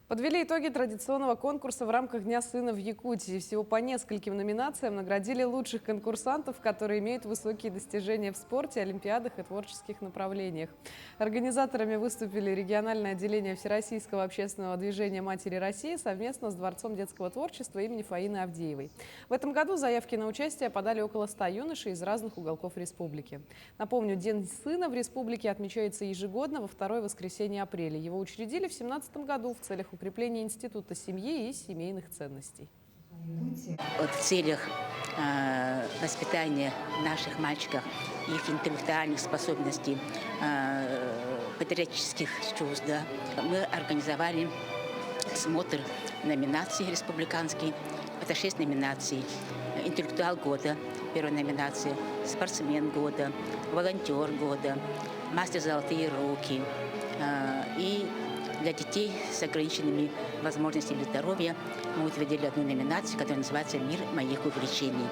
Подвели итоги традиционного конкурса в рамках Дня сына в Якутии. Всего по нескольким номинациям наградили лучших конкурсантов, которые имеют высокие достижения в спорте, олимпиадах и творческих направлениях. Организаторами выступили региональное отделение Всероссийского общественного движения «Матери России» совместно с Дворцом детского творчества имени Фаины Авдеевой. В этом году заявки на участие подали около 100 юношей из разных уголков республики. Напомню, День сына в республике отмечается ежегодно во второе воскресенье апреля. Его учредили в 2017 году в целях укрепления института семьи и семейных ценностей. В целях воспитания наших мальчиков, их интеллектуальных способностей, патриотических чувств, да, мы организовали смотр номинаций республиканских. Это 6 номинаций. Интеллектуал года, первая номинация, спортсмен года, волонтер года, мастер золотые руки. И для детей с ограниченными возможностями здоровья мы утвердили одну номинацию, которая называется «Мир моих увлечений».